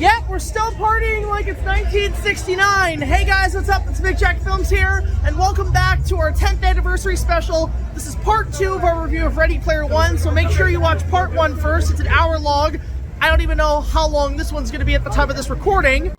Yep, we're still partying like it's 1969. Hey guys, what's up? It's BigJackFilms here, and welcome back to our 10th anniversary special. This is part 2 of our review of Ready Player One, so make sure you watch part 1 first. It's an hour long. I don't even know how long this one's going to be at the time of this recording.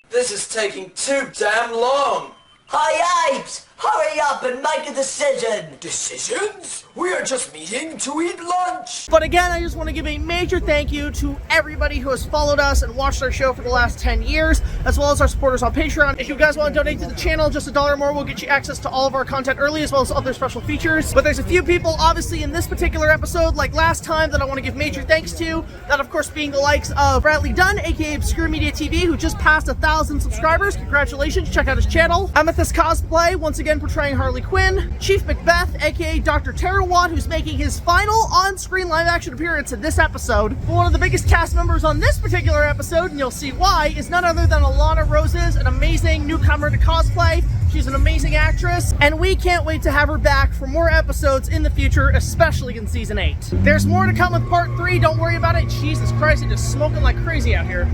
This is taking too damn long. Hi, Apes! Hurry up and make a decision! Decisions? We are just meeting to eat lunch. But again, I just want to give a major thank you to everybody who has followed us and watched our show for the last 10 years, as well as our supporters on Patreon. If you guys want to donate to the channel, just $1 or more will get you access to all of our content early, as well as other special features. But there's a few people, obviously, in this particular episode, like last time, that I want to give major thanks to. That, of course, being the likes of Bradley Dunn, aka OBSCUREMEDIATV, who just passed 1,000 subscribers. Congratulations, check out his channel. AMETHYST Cosplay, once again portraying Harley Quinn. CHEIF MACBETH, aka Dr. Terawatt, who's making his final on-screen live-action appearance in this episode. One of the biggest cast members on this particular episode, and you'll see why, is none other than ALLANNA Roses, an amazing newcomer to cosplay. She's an amazing actress, and we can't wait to have her back for more episodes in the future, especially in Season 8. There's more to come with Part 3, don't worry about it. Jesus Christ, it is smoking like crazy out here.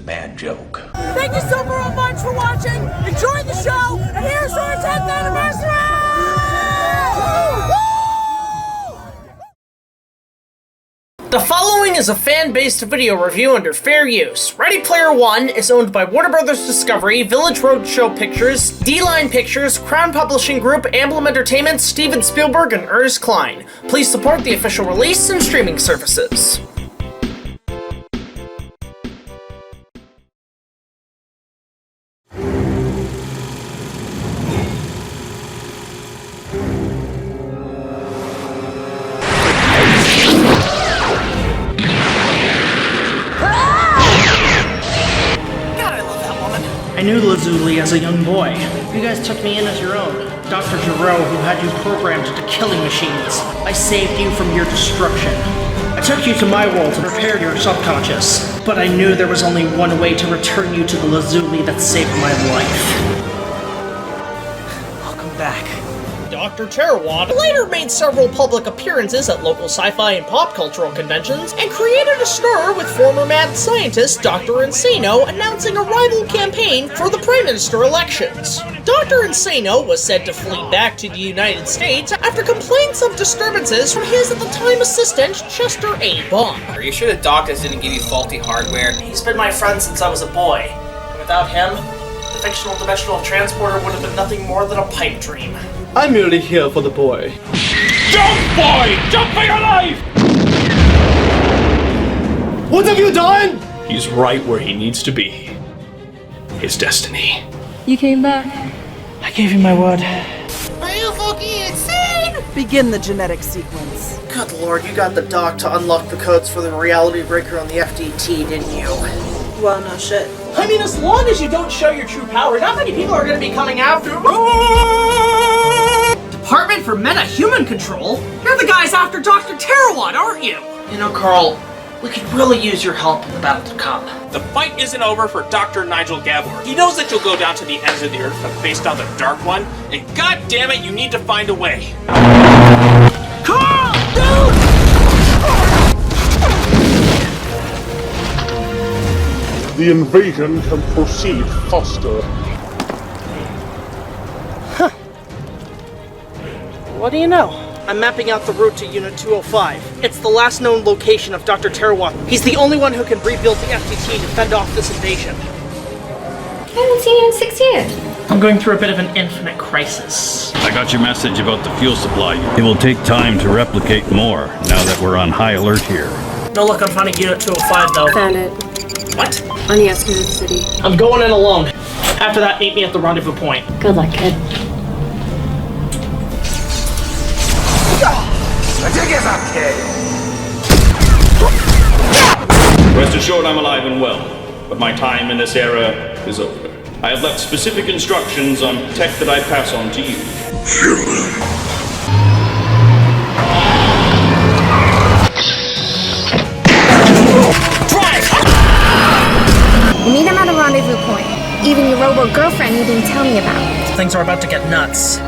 Bad joke. Thank you so very much for watching. Enjoy the show, and here's our 10th anniversary! The following is a fan-based video review under fair use. Ready Player One is owned by Warner Brothers Discovery, Villidge Roadshow Pictures, D-Line Pictures, Crown Publishing Group, Amblin Entertainment, Steven Spielberg, and Ernest Cline. Please support the official release and streaming services. I knew Lazuli as a young boy. You guys took me in as your own. Dr. Giro, who had you programmed into killing machines. I saved you from your destruction. I took you to my world to repair your subconscious. But I knew there was only one way to return you to the Lazuli that saved my life. Welcome back. Dr. Terawatt later made several public appearances at local sci-fi and pop cultural conventions, and created a stir with former mad scientist Dr. Insano announcing a rival campaign for the Prime Minister elections. Dr. Insano was said to flee back to the United States after complaints of disturbances from his at-the-time assistant, Chester A. Bond. Are you sure the doctors didn't give you faulty hardware? He's been my friend since I was a boy. And without him, the fictional dimensional transporter would have been nothing more than a pipe dream. I'm merely here for the boy. Jump, boy! Jump for your life! What have you done? He's right where he needs to be. His destiny. You came back. I gave you my word. Are you fucking insane? Begin the genetic sequence. Good lord, you got the doc to unlock the codes for the reality breaker on the FDT, didn't you? Well, no shit. I mean, as long as you don't show your true power, not many people are going to be coming after you. Department for Meta-Human Control? You're the guys after Dr. Terawatt, aren't you? You know, Carl, we could really use your help in the battle to come. The fight isn't over for Dr. Nigel Gabor. He knows that you'll go down to the ends of the earth to face down the Dark One, and god damn it, you need to find a way. Carl! Dude! The invasion can proceed faster. Huh. What do you know? I'm mapping out the route to Unit 205. It's the last known location of Dr. Terawatt. He's the only one who can rebuild the FTT to fend off this invasion. I haven't seen you in 6 years. I'm going through a bit of an infinite crisis. I got your message about the fuel supply. It will take time to replicate more, now that we're on high alert here. No luck on finding Unit 205, though. Found it. What? On the outskirts of the city. I'm going in alone. After that, meet me at the rendezvous point. Good luck, kid. Rest assured I'm alive and well, but my time in this era is over. I have left specific instructions on tech that I pass on to you. things are about to get nuts.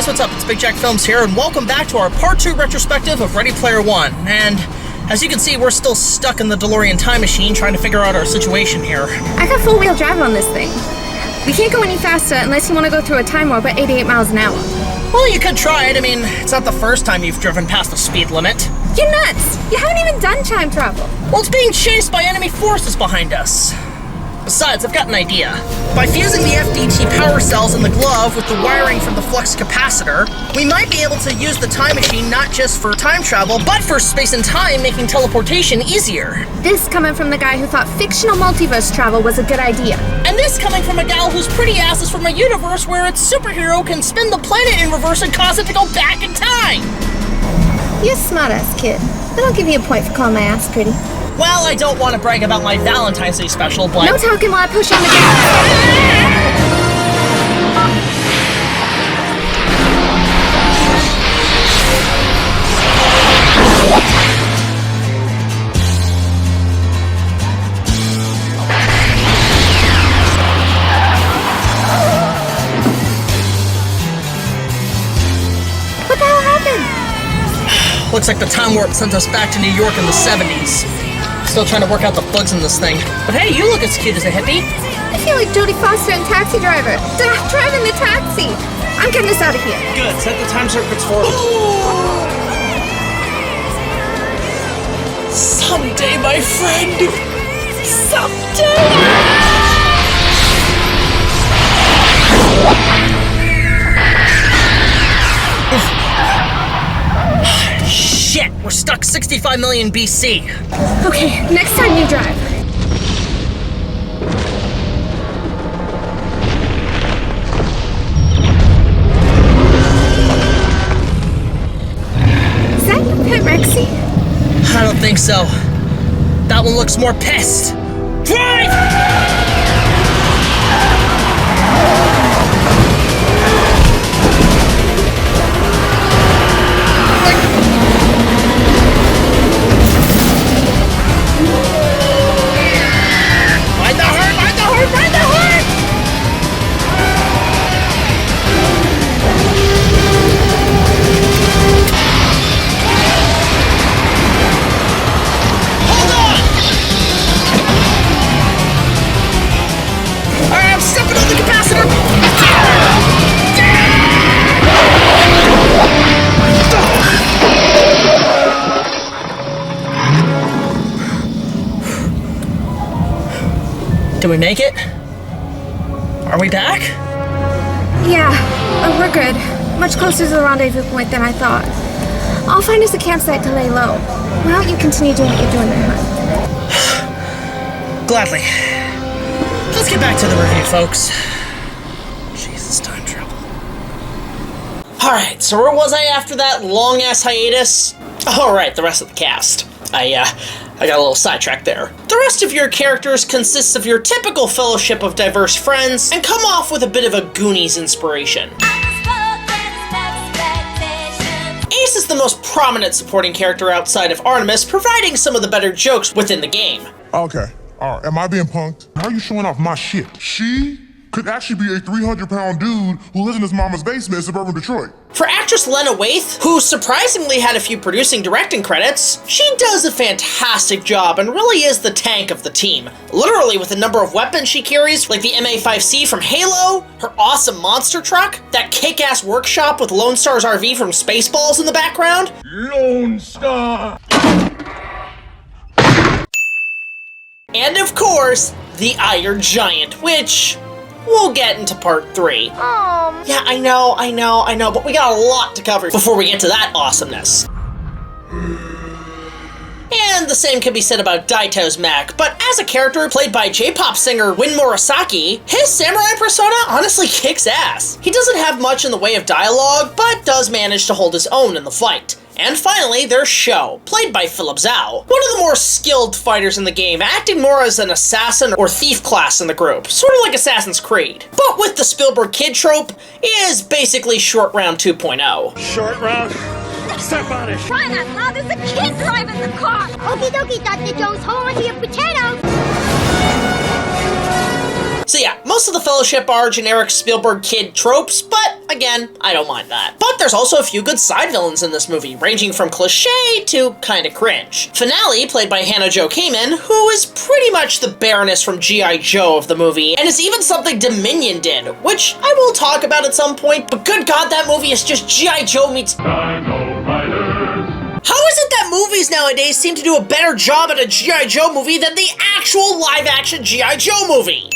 What's up? It's BigJackFilms here, and welcome back to our Part 2 retrospective of Ready Player One. And as you can see, we're still stuck in the DeLorean time machine trying to figure out our situation here. I got four-wheel drive on this thing. We can't go any faster unless you want to go through a time warp at 88 miles an hour. Well, you could try it. I mean, it's not the first time you've driven past the speed limit. You're nuts! You haven't even done time travel. Well, it's being chased by enemy forces behind us. Besides, I've got an idea. By fusing the FDT power cells in the glove with the wiring from the flux capacitor, we might be able to use the time machine not just for time travel, but for space and time, making teleportation easier. This coming from the guy who thought fictional multiverse travel was a good idea. And this coming from a gal whose pretty ass is from a universe where its superhero can spin the planet in reverse and cause it to go back in time. You're a smart-ass kid, but I'll give you a point for calling my ass pretty. Well, I don't want to brag about my Valentine's Day special, but... No talking while I push on the gas! What the hell happened? Looks like the time warp sent us back to New York in the 70s. Still trying to work out the bugs in this thing. But hey, you look as cute as a hippie. I feel like Jodie Foster in Taxi Driver. Driving the taxi. I'm getting us out of here. Good, set the time circuits forward. Someday, my friend. Someday. Shit, we're stuck 65 million BC. Okay, next time you drive. Is that your pet Rexy? I don't think so. That one looks more pissed. Drive! Did we make it? Are we back? Yeah, we're good. Much closer to the rendezvous point than I thought. I'll find us a campsite to lay low. Why don't you continue doing what you're doing there, hon? Gladly. Let's get back to the review, folks. Jesus, time travel. Alright, so where was I after that long-ass hiatus? Alright, the rest of the cast. I got a little sidetracked there. The rest of your characters consists of your typical fellowship of diverse friends, and come off with a bit of a Goonies inspiration. Ace is the most prominent supporting character outside of Artemis, providing some of the better jokes within the game. Okay, alright, am I being punked? How are you showing off my shit? She could actually be a 300-pound dude who lives in his mama's basement in suburban Detroit. For actress Lena Waithe, who surprisingly had a few producing directing credits, she does a fantastic job and really is the tank of the team. Literally with the number of weapons she carries, like the MA5C from Halo, her awesome monster truck, that kick-ass workshop with Lone Star's RV from Spaceballs in the background. Lone Star! And of course, the Iron Giant, which we'll get into part 3. Yeah, I know, but we got a lot to cover before we get to that awesomeness. And the same can be said about Daito's Mac, but as a character played by J-pop singer Win Murasaki, his samurai persona honestly kicks ass. He doesn't have much in the way of dialogue, but does manage to hold his own in the fight. And finally, there's Sho, played by Philip Zhao, one of the more skilled fighters in the game, acting more as an assassin or thief class in the group, sort of like Assassin's Creed. But with the Spielberg kid trope, is basically Short Round 2.0. Short round? Step on it! Try that loud, there's a kid driving the car! Okie dokie, Dr. Joe's whole here potatoes! So yeah, most of the Fellowship are generic Spielberg kid tropes, but again, I don't mind that. But there's also a few good side villains in this movie, ranging from cliché to kinda cringe. Finale, played by Hannah Jo Kamen, who is pretty much the Baroness from G.I. Joe of the movie, and is even something Dominion did, which I will talk about at some point, but good god, that movie is just G.I. Joe meets How is it that movies nowadays seem to do a better job at a G.I. Joe movie than the actual live-action G.I. Joe movie?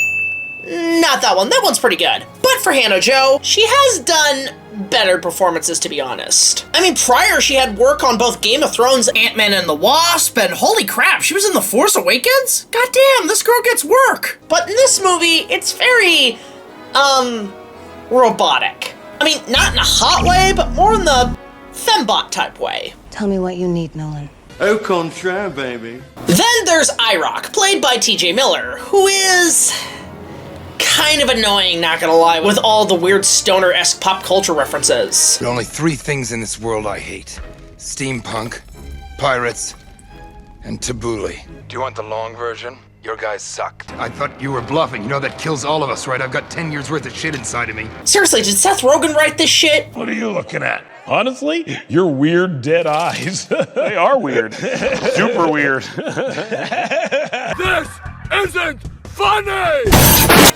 Not that one. That one's pretty good. But for Hannah Jo, she has done better performances, to be honest. I mean, prior she had work on both Game of Thrones, Ant-Man and the Wasp, and holy crap, she was in The Force Awakens? Goddamn, this girl gets work. But in this movie, it's very, robotic. I mean, not in a hot way, but more in the fembot type way. Tell me what you need, Nolan. Au contraire, baby. Then there's IROC, played by TJ Miller, who is kind of annoying, not gonna lie, with all the weird stoner-esque pop culture references. There are only 3 things in this world I hate. Steampunk, pirates, and tabbouleh. Do you want the long version? Your guys sucked. I thought you were bluffing. You know that kills all of us, right? I've got 10 years worth of shit inside of me. Seriously, did Seth Rogen write this shit? What are you looking at? Honestly, your weird dead eyes. They are weird. Super weird. This isn't funny!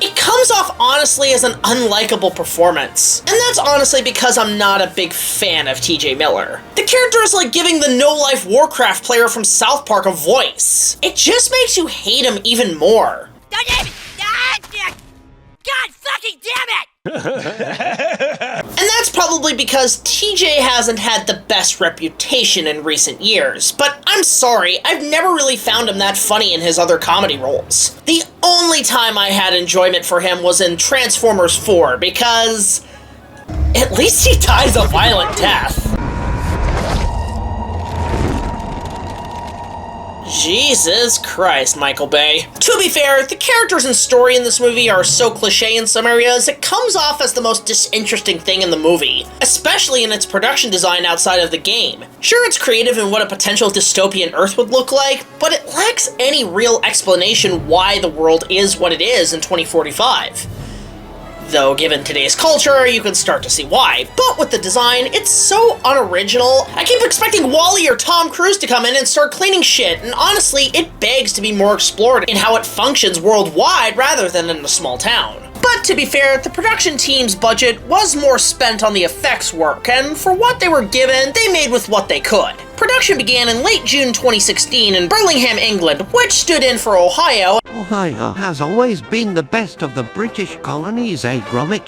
It comes off honestly as an unlikable performance. And that's honestly because I'm not a big fan of TJ Miller. The character is like giving the no-life Warcraft player from South Park a voice. It just makes you hate him even more. God fucking damn it! And that's probably because TJ hasn't had the best reputation in recent years, but I'm sorry, I've never really found him that funny in his other comedy roles. The only time I had enjoyment for him was in Transformers 4, because at least he dies a violent death. Jesus Christ, Michael Bay. To be fair, the characters and story in this movie are so cliche in some areas, it comes off as the most disinteresting thing in the movie, especially in its production design outside of the game. Sure, it's creative in what a potential dystopian Earth would look like, but it lacks any real explanation why the world is what it is in 2045. Though, given today's culture, you can start to see why. But with the design, it's so unoriginal. I keep expecting WALL-E or Tom Cruise to come in and start cleaning shit, and honestly, it begs to be more explored in how it functions worldwide rather than in a small town. But to be fair, the production team's budget was more spent on the effects work, and for what they were given, they made with what they could. Production began in late June 2016 in Birmingham, England, which stood in for Ohio. Ohio has always been the best of the British colonies, eh, Gromit?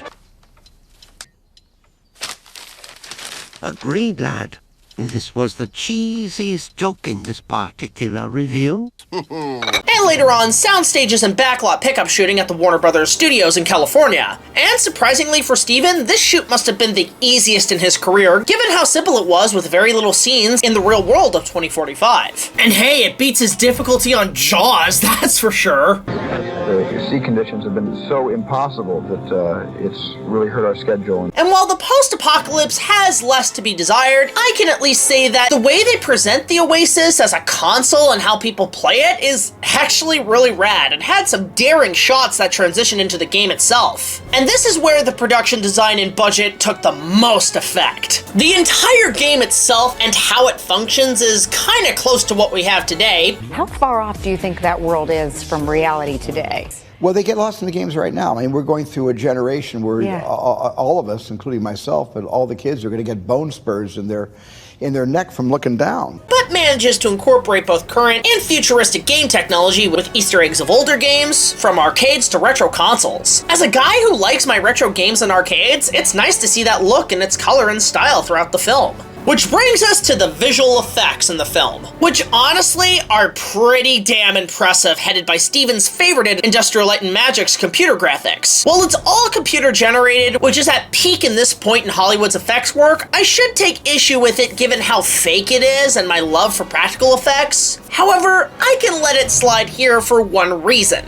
Agreed, lad. This was the cheesiest joke in this particular review. And later on, sound stages and backlot pickup shooting at the Warner Brothers studios in California. And surprisingly for Steven, this shoot must have been the easiest in his career, given how simple it was with very little scenes in the real world of 2045. And hey, it beats his difficulty on Jaws, that's for sure. The sea conditions have been so impossible that it's really hurt our schedule. And while the post-apocalypse has less to be desired, I can at least say that the way they present the Oasis as a console and how people play it is actually really rad and had some daring shots that transition into the game itself. And this is where the production design and budget took the most effect. The entire game itself and how it functions is kinda close to what we have today. How far off do you think that world is from reality today? Well, they get lost in the games right now. I mean, we're going through a generation where all of us, including myself, but all the kids are going to get bone spurs in their neck from looking down. But manages to incorporate both current and futuristic game technology with Easter eggs of older games, from arcades to retro consoles. As a guy who likes my retro games and arcades, it's nice to see that look and its color and style throughout the film. Which brings us to the visual effects in the film, which honestly are pretty damn impressive, headed by Steven's favorited Industrial Light and Magic's computer graphics. While it's all computer generated, which is at peak in this point in Hollywood's effects work, I should take issue with it given how fake it is and my love for practical effects. However, I can let it slide here for one reason.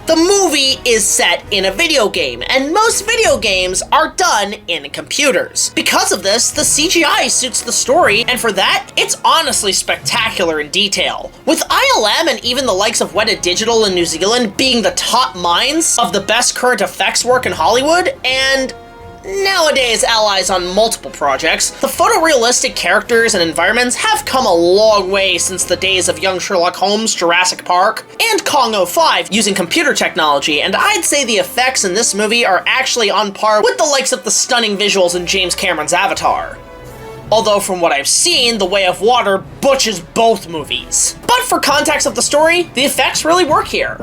The movie is set in a video game, and most video games are done in computers. Because of this, the CGI suits the story, and for that, it's honestly spectacular in detail. With ILM and even the likes of Weta Digital in New Zealand being the top minds of the best current effects work in Hollywood, and nowadays allies on multiple projects, the photorealistic characters and environments have come a long way since the days of Young Sherlock Holmes, Jurassic Park, and Kong 05 using computer technology, and I'd say the effects in this movie are actually on par with the likes of the stunning visuals in James Cameron's Avatar. Although from what I've seen, The Way of Water butches both movies. But for context of the story, the effects really work here.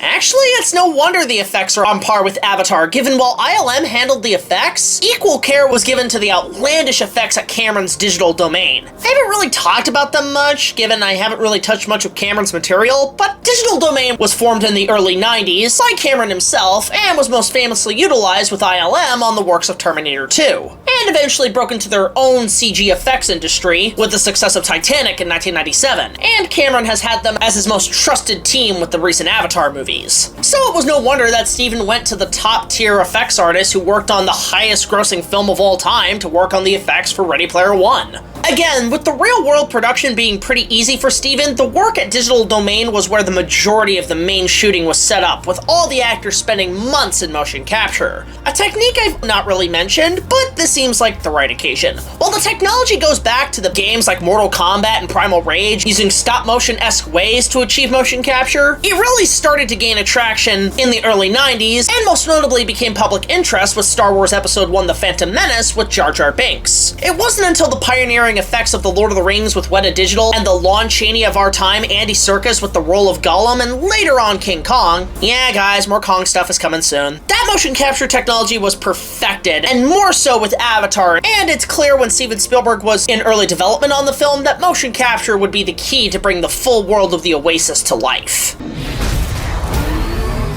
Actually, it's no wonder the effects are on par with Avatar, given while ILM handled the effects, equal care was given to the outlandish effects at Cameron's Digital Domain. I haven't really talked about them much, given I haven't really touched much of Cameron's material, but Digital Domain was formed in the early 90s by Cameron himself, and was most famously utilized with ILM on the works of Terminator 2, and eventually broke into their own CG effects industry with the success of Titanic in 1997, and Cameron has had them as his most trusted team with the recent Avatar movies. So it was no wonder that Steven went to the top tier effects artist who worked on the highest grossing film of all time to work on the effects for Ready Player One. Again, with the real world production being pretty easy for Steven, the work at Digital Domain was where the majority of the main shooting was set up, with all the actors spending months in motion capture. A technique I've not really mentioned, but this seems like the right occasion. While the technology goes back to the games like Mortal Kombat and Primal Rage, using stop motion-esque ways to achieve motion capture, it really started to gain attraction in the early 90s, and most notably became public interest with Star Wars Episode 1 The Phantom Menace with Jar Jar Binks. It wasn't until the pioneering effects of The Lord of the Rings with Weta Digital and the Lon Chaney of our time, Andy Serkis with the role of Gollum, and later on King Kong. Yeah guys, more Kong stuff is coming soon. That motion capture technology was perfected, and more so with Avatar, and it's clear when Steven Spielberg was in early development on the film that motion capture would be the key to bring the full world of the Oasis to life.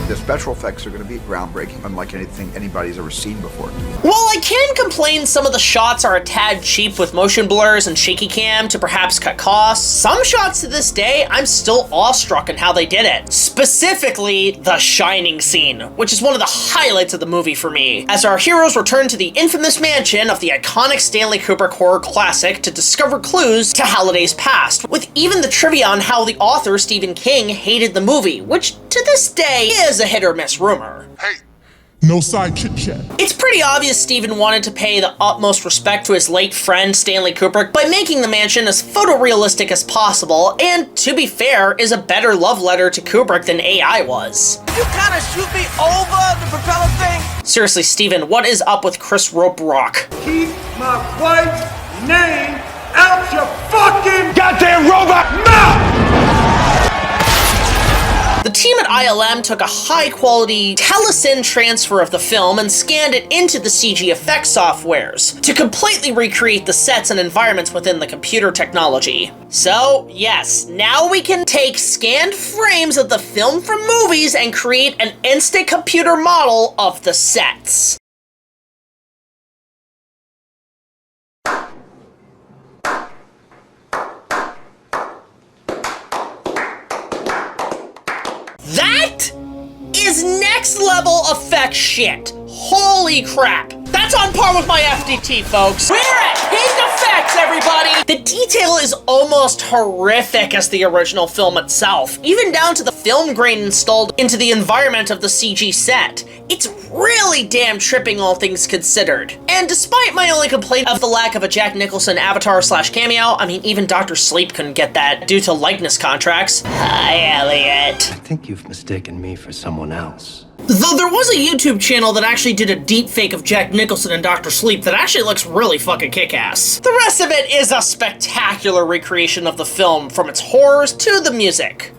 The special effects are going to be groundbreaking, unlike anything anybody's ever seen before. While I can complain some of the shots are a tad cheap with motion blurs and shaky cam to perhaps cut costs, some shots to this day I'm still awestruck in how they did it. Specifically, the Shining scene, which is one of the highlights of the movie for me, as our heroes return to the infamous mansion of the iconic Stanley Kubrick horror classic to discover clues to Halliday's past, with even the trivia on how the author Stephen King hated the movie, which to this day is a hit or miss rumor. Hey, no side chit chat. It's pretty obvious Steven wanted to pay the utmost respect to his late friend Stanley Kubrick by making the mansion as photorealistic as possible, and to be fair, is a better love letter to Kubrick than AI was. You kinda shoot me over the propeller thing? Seriously, Steven, what is up with Chris Rope-Rock? Keep my wife's name out your fucking goddamn robot mouth! The team at ILM took a high-quality Telesyn transfer of the film and scanned it into the CG effects softwares to completely recreate the sets and environments within the computer technology. So, yes, now we can take scanned frames of the film from movies and create an instant computer model of the sets. That is next level effect shit. Holy crap. That's on par with my FDT, folks. We're at peak effects, everybody! The detail is almost horrific as the original film itself, even down to the film grain installed into the environment of the CG set. It's really damn tripping, all things considered. And despite my only complaint of the lack of a Jack Nicholson avatar/cameo, I mean, even Dr. Sleep couldn't get that due to likeness contracts. Hi, Elliot. I think you've mistaken me for someone else. Though there was a YouTube channel that actually did a deep fake of Jack Nicholson and Dr. Sleep that actually looks really fucking kick-ass. The rest of it is a spectacular recreation of the film, from its horrors to the music.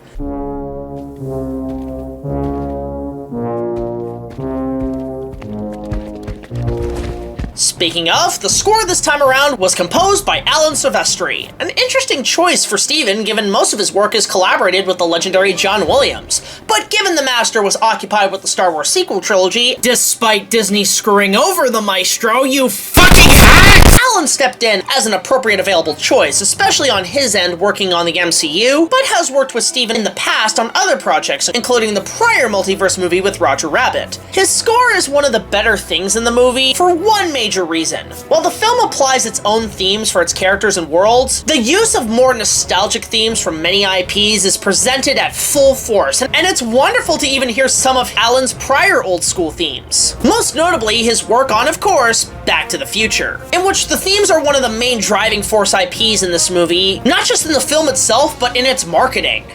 Speaking of, the score this time around was composed by Alan Silvestri. An interesting choice for Steven, given most of his work is collaborated with the legendary John Williams. But given the master was occupied with the Star Wars sequel trilogy, despite Disney screwing over the maestro, you fucking hack! Alan stepped in as an appropriate available choice, especially on his end working on the MCU, but has worked with Steven in the past on other projects, including the prior multiverse movie with Roger Rabbit. His score is one of the better things in the movie for one major reason. While the film applies its own themes for its characters and worlds, the use of more nostalgic themes from many IPs is presented at full force, and it's wonderful to even hear some of Alan's prior old school themes. Most notably, his work on, of course, Back to the Future, in which the themes are one of the main driving force IPs in this movie, not just in the film itself, but in its marketing.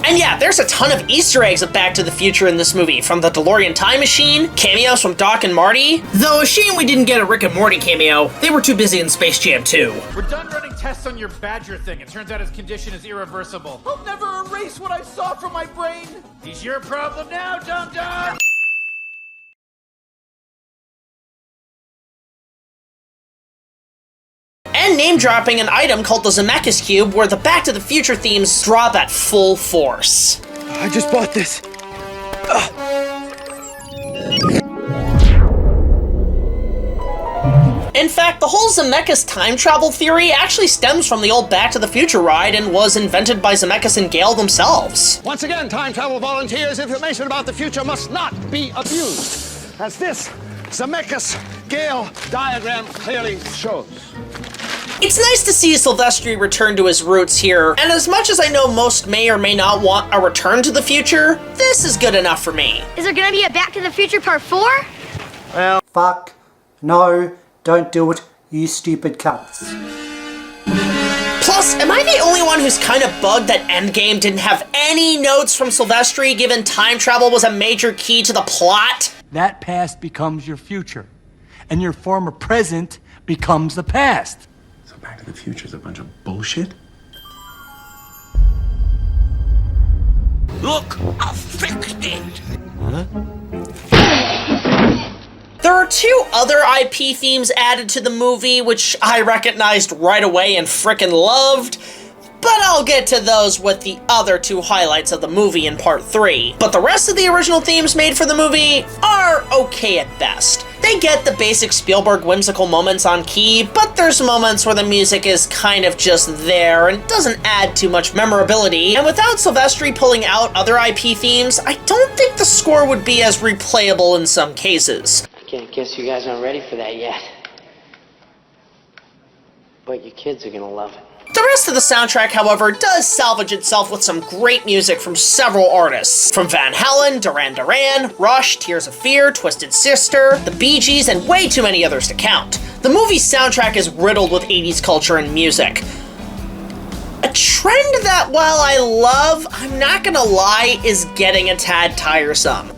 And yeah, there's a ton of Easter eggs of Back to the Future in this movie, from the DeLorean time machine, cameos from Doc and Marty. Though a shame we didn't get a Rick and Morty cameo. They were too busy in Space Jam 2. We're done running tests on your Badger thing. It turns out his condition is irreversible. I'll never erase what I saw from my brain. He's your problem now, dum-dum! And name-dropping an item called the Zemeckis Cube, where the Back to the Future themes drop at full force. I just bought this. In fact, the whole Zemeckis time travel theory actually stems from the old Back to the Future ride and was invented by Zemeckis and Gale themselves. Once again, time travel volunteers, information about the future must not be abused, as this Zemeckis-Gale diagram clearly shows. It's nice to see Silvestri return to his roots here, and as much as I know most may or may not want a return to the future, this is good enough for me. Is there gonna be a Back to the Future Part 4? Well, fuck. No, don't do it, you stupid cunts. Plus, am I the only one who's kind of bugged that Endgame didn't have any notes from Silvestri, given time travel was a major key to the plot? That past becomes your future, and your former present becomes the past. So Back to the Future is a bunch of bullshit? Look, I fixed it! Huh? There are two other IP themes added to the movie, which I recognized right away and frickin' loved, but I'll get to those with the other two highlights of the movie in part 3. But the rest of the original themes made for the movie are okay at best. They get the basic Spielberg whimsical moments on key, but there's moments where the music is kind of just there and doesn't add too much memorability, and without Silvestri pulling out other IP themes, I don't think the score would be as replayable in some cases. I guess you guys aren't ready for that yet. But your kids are gonna love it. The rest of the soundtrack, however, does salvage itself with some great music from several artists. From Van Halen, Duran Duran, Rush, Tears of Fear, Twisted Sister, the Bee Gees, and way too many others to count. The movie's soundtrack is riddled with 80s culture and music. A trend that, while I love, I'm not gonna lie, is getting a tad tiresome.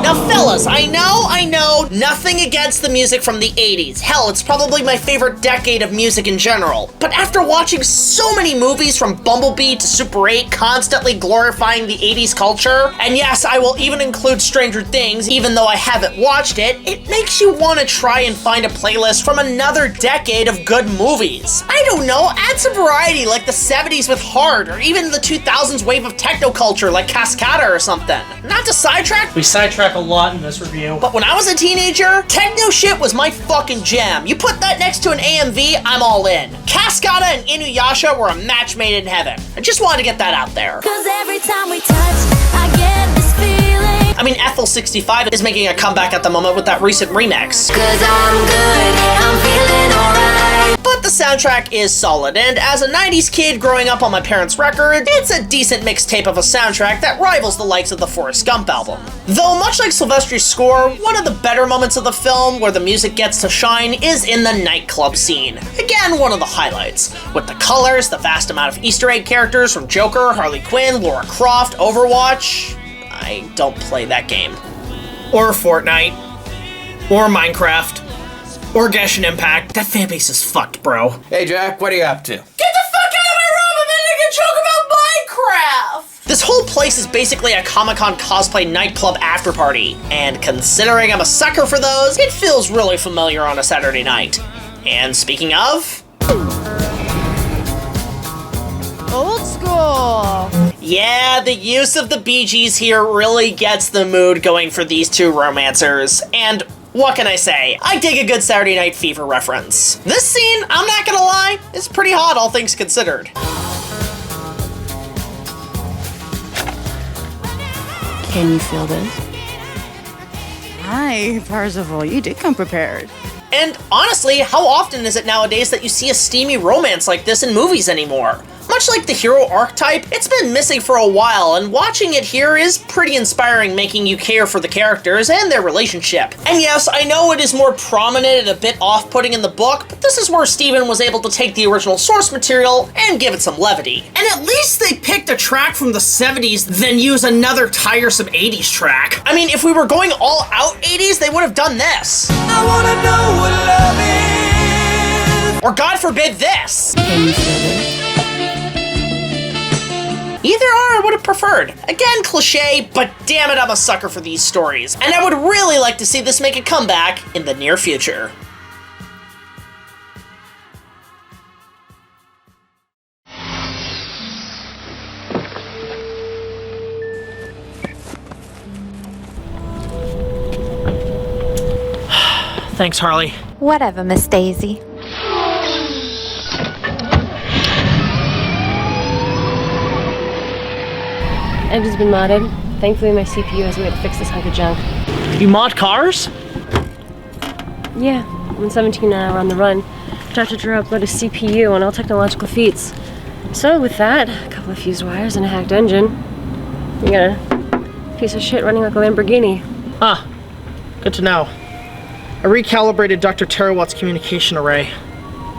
Now fellas, I know, nothing against the music from the 80s. Hell, it's probably my favorite decade of music in general. But after watching so many movies from Bumblebee to Super 8 constantly glorifying the 80s culture, and yes, I will even include Stranger Things, even though I haven't watched it, it makes you want to try and find a playlist from another decade of good movies. I don't know, add some variety like the 70s with Hard, or even the 2000s wave of techno culture like Cascada or something. Not to sidetrack, We sidetrack a lot in this review. but when I was a teenager, techno shit was my fucking jam. You put that next to an AMV, I'm all in. Cascada and Inuyasha were a match made in heaven. I just wanted to get that out there. Cause every time we touch, I get this feeling. I mean, Ethel 65 is making a comeback at the moment with that recent remix. Cause I'm good, I'm feeling alright. But the soundtrack is solid, and as a 90s kid growing up on my parents' record, it's a decent mixtape of a soundtrack that rivals the likes of the Forrest Gump album. Though much like Sylvester's score, one of the better moments of the film where the music gets to shine is in the nightclub scene. Again, one of the highlights. With the colors, the vast amount of Easter egg characters from Joker, Harley Quinn, Lara Croft, Overwatch. I don't play that game. Or Fortnite. Or Minecraft. Or Genshin Impact. That fanbase is fucked, bro. Hey Jack, what are you up to? Get the fuck out of my room! I'm making a joke about Minecraft! This whole place is basically a Comic-Con cosplay nightclub after party, and considering I'm a sucker for those, it feels really familiar on a Saturday night. And speaking of... Old school. Yeah, the use of the Bee Gees here really gets the mood going for these two romancers, and what can I say? I dig a good Saturday Night Fever reference. This scene, I'm not gonna lie, is pretty hot all things considered. Can you feel this? Hi, Parzival. You did come prepared. And honestly, how often is it nowadays that you see a steamy romance like this in movies anymore? Much like the hero archetype, it's been missing for a while, and watching it here is pretty inspiring, making you care for the characters and their relationship. And yes, I know it is more prominent and a bit off-putting in the book, but this is where Steven was able to take the original source material and give it some levity. And at least they picked a track from the 70s, then use another tiresome 80s track. I mean, if we were going all out 80s, they would have done this. I wanna know what love is. Or God forbid this. Can you feel this? Either or I would have preferred. Again, cliche, but damn it, I'm a sucker for these stories. And I would really like to see this make a comeback in the near future. Thanks, Harley. Whatever, Miss Daisy. Engine's been modded. Thankfully, my CPU has a way to fix this hunk of junk. You mod cars? Yeah, I'm 17 an hour on the run. Dr. Drew uploaded a CPU on all technological feats. So with that, a couple of fused wires and a hacked engine, you got a piece of shit running like a Lamborghini. Huh. Good to know. I recalibrated Dr. Terawatt's communication array.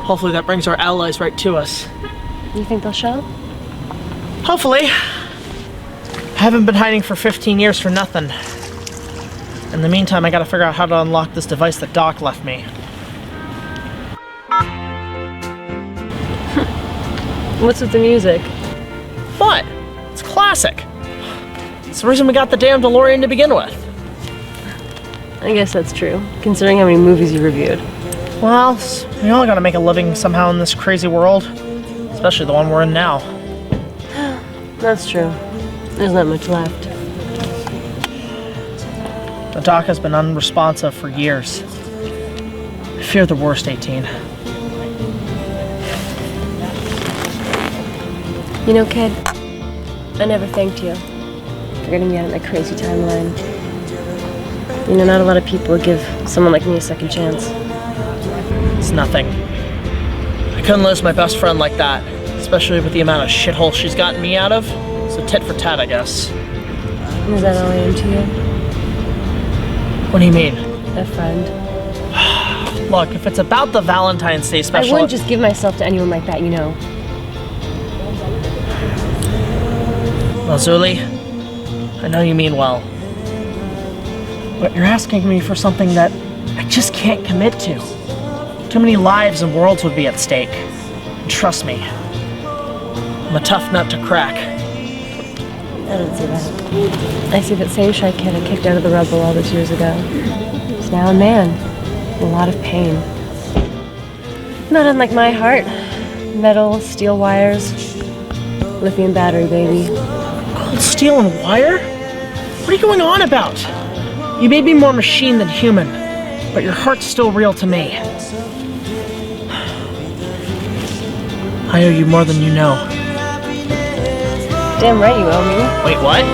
Hopefully that brings our allies right to us. You think they'll show? Hopefully. I haven't been hiding for 15 years for nothing. In the meantime, I gotta figure out how to unlock this device that Doc left me. What's with the music? What? It's classic. It's the reason we got the damn DeLorean to begin with. I guess that's true, considering how many movies you reviewed. Well, we all gotta make a living somehow in this crazy world. Especially the one we're in now. That's true. There's not much left. The Doc has been unresponsive for years. I fear the worst, 18. You know, kid, I never thanked you for getting me out of my crazy timeline. You know, not a lot of people would give someone like me a second chance. It's nothing. I couldn't lose my best friend like that, especially with the amount of shithole she's gotten me out of. So tit for tat, I guess. Is that all I am to you? What do you mean? A friend. Look, if it's about the Valentine's Day special... I wouldn't just give myself to anyone like that, you know. Well, Zuli, I know you mean well. But you're asking me for something that I just can't commit to. Too many lives and worlds would be at stake. And trust me, I'm a tough nut to crack. I don't see that. I see that same shy kid I kicked out of the Rebel all those years ago. He's now a man. A lot of pain. Not unlike my heart. Metal, steel wires, lithium battery, baby. Cold steel and wire? What are you going on about? You may be more machine than human, but your heart's still real to me. I owe you more than you know. Damn right you owe me. Wait, what?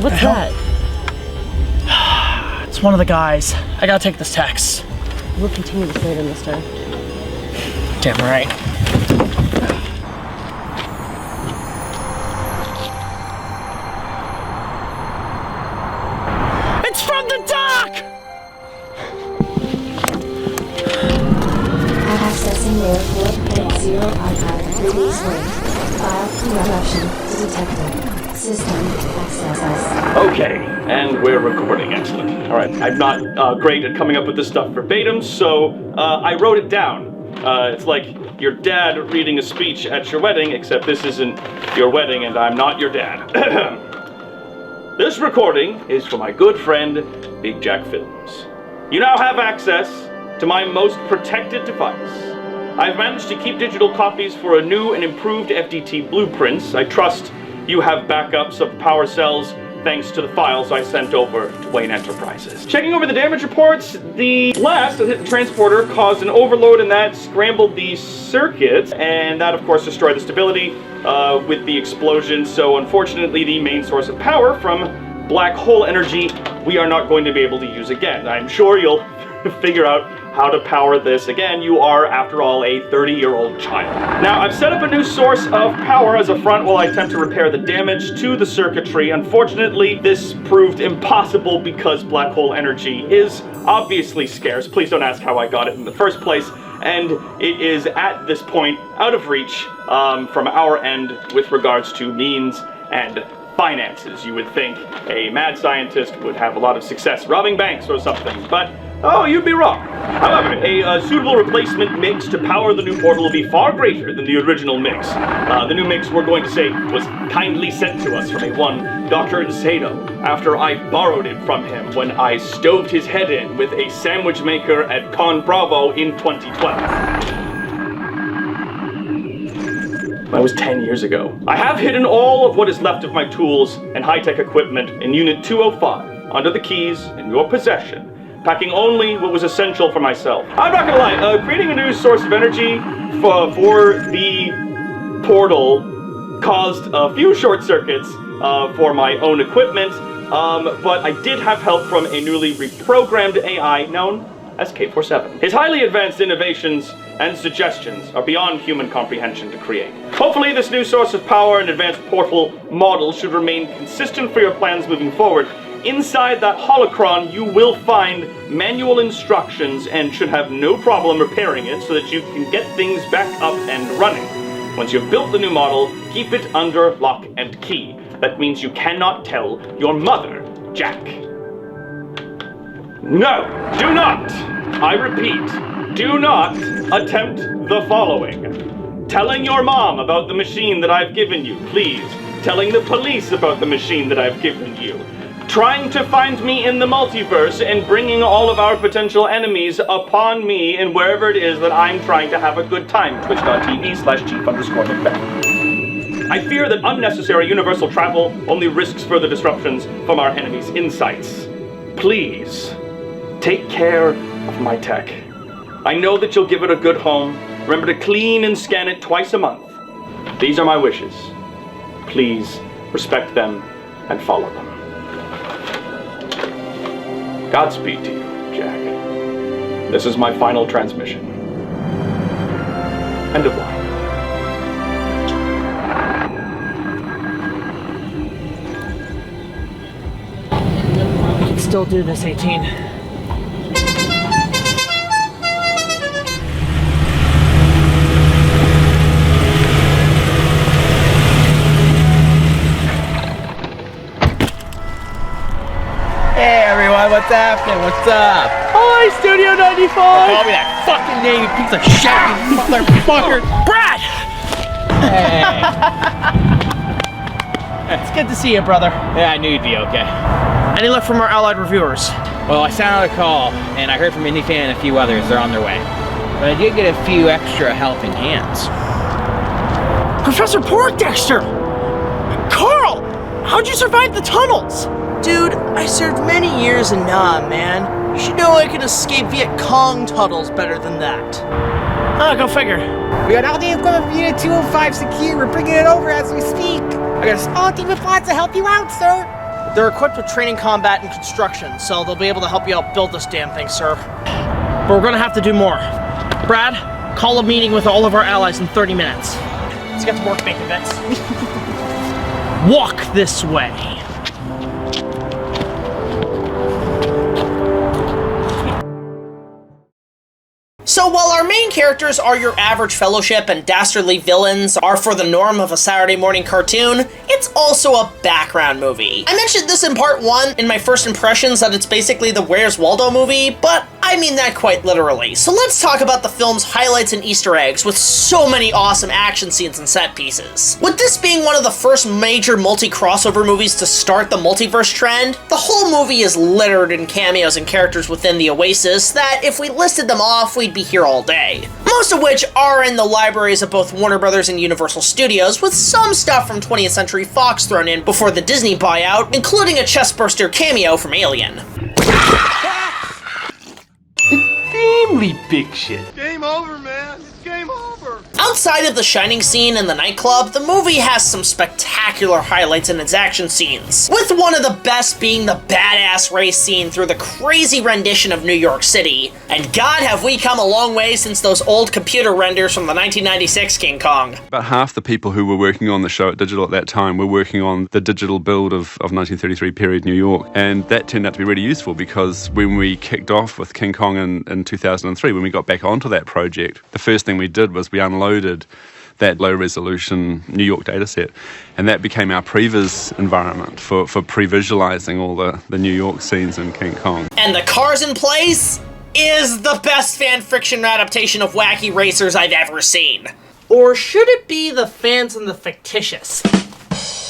What's that? It's one of the guys. I gotta take this text. We'll continue this later, mister. Damn right. It's from the dock! Accessing airport at 0 archive. Release link. File corruption detected. System access. Okay, and we're recording. Excellent. All right, I'm not great at coming up with this stuff verbatim, so I wrote it down. It's like your dad reading a speech at your wedding, except this isn't your wedding and I'm not your dad. This recording is for my good friend, BigJackFilms. You now have access to my most protected device. I've managed to keep digital copies for a new and improved FDT blueprints. I trust you have backups of power cells thanks to the files I sent over to Wayne Enterprises. Checking over the damage reports, the blast that hit the transporter caused an overload and that scrambled the circuits, and that of course destroyed the stability with the explosion. So unfortunately the main source of power from black hole energy we are not going to be able to use again. I'm sure you'll figure out how to power this again. You are, after all, a 30-year-old child. Now, I've set up a new source of power as a front while I attempt to repair the damage to the circuitry. Unfortunately, this proved impossible because black hole energy is obviously scarce. Please don't ask how I got it in the first place. And it is, at this point, out of reach from our end with regards to means and finances. You would think a mad scientist would have a lot of success robbing banks or something, but oh, you'd be wrong. However, a suitable replacement mix to power the new portal will be far greater than the original mix. The new mix, we're going to say, was kindly sent to us from a one Dr. Zeno after I borrowed it from him when I stoved his head in with a sandwich maker at Con Bravo in 2012. That was 10 years ago. I have hidden all of what is left of my tools and high-tech equipment in Unit 205 under the keys in your possession, packing only what was essential for myself. I'm not gonna lie, creating a new source of energy for the portal caused a few short circuits for my own equipment, but I did have help from a newly reprogrammed AI known as K47. His highly advanced innovations and suggestions are beyond human comprehension to create. Hopefully this new source of power and advanced portal model should remain consistent for your plans moving forward. Inside that holocron, you will find manual instructions and should have no problem repairing it so that you can get things back up and running. Once you've built the new model, keep it under lock and key. That means you cannot tell your mother, Jack. No, do not! I repeat, do not attempt the following. Telling your mom about the machine that I've given you, please. Telling the police about the machine that I've given you. Trying to find me in the multiverse and bringing all of our potential enemies upon me and wherever it is that I'm trying to have a good time. Twitch.tv/chief_McBeth. I fear that unnecessary universal travel only risks further disruptions from our enemies' insights. Please, take care of my tech. I know that you'll give it a good home. Remember to clean and scan it twice a month. These are my wishes. please respect them and follow them. Godspeed to you, Jack. This is my final transmission. End of line. We can still do this, 18. Hey everyone, what's happening? What's up? Hi, Studio 95! Call me that fucking name, you piece of shit, you motherfucker! Brad! Hey. It's good to see you, brother. Yeah, I knew you'd be okay. Any luck from our allied reviewers? Well, I sent out a call, and I heard from IndieFan and a few others. They're on their way. But I did get a few extra helping hands. Professor Porkdexter! Carl! How'd you survive the tunnels? Dude, I served many years in Nam, man. You should know I can escape Viet Cong tunnels better than that. Ah, go figure. We got all the equipment for Unit 205 secure. We're bringing it over as we speak. I got a small team of bots to help you out, sir. They're equipped with training, combat, and construction, so they'll be able to help you out build this damn thing, sir. But we're gonna have to do more. Brad, call a meeting with all of our allies in 30 minutes. Let's get to work, bacon bits. Walk this way. So while our main characters are your average fellowship and dastardly villains are for the norm of a Saturday morning cartoon, it's also a background movie. I mentioned this in part 1 in my first impressions that it's basically the Where's Waldo movie, but I mean that quite literally. So let's talk about the film's highlights and Easter eggs with so many awesome action scenes and set pieces. With this being one of the first major multi-crossover movies to start the multiverse trend, the whole movie is littered in cameos and characters within the Oasis that if we listed them off, we'd be here all day. Most of which are in the libraries of both Warner Brothers and Universal Studios, with some stuff from 20th Century Fox thrown in before the Disney buyout, including a chestburster cameo from Alien. Extremely big shit. Game over, man. It's game over. Outside of the Shining scene in the nightclub, the movie has some spectacular highlights in its action scenes, with one of the best being the badass race scene through the crazy rendition of New York City. And God, have we come a long way since those old computer renders from the 1996 King Kong. About half the people who were working on the show at Digital at that time were working on the digital build of 1933 period New York, and that turned out to be really useful because when we kicked off with King Kong in 2003, when we got back onto that project, the first thing we did was we unloaded that low-resolution New York dataset, and that became our previs environment for pre-visualizing all the New York scenes in King Kong. And the cars in place is the best fan fiction adaptation of Wacky Racers I've ever seen. Or should it be the fans and the fictitious?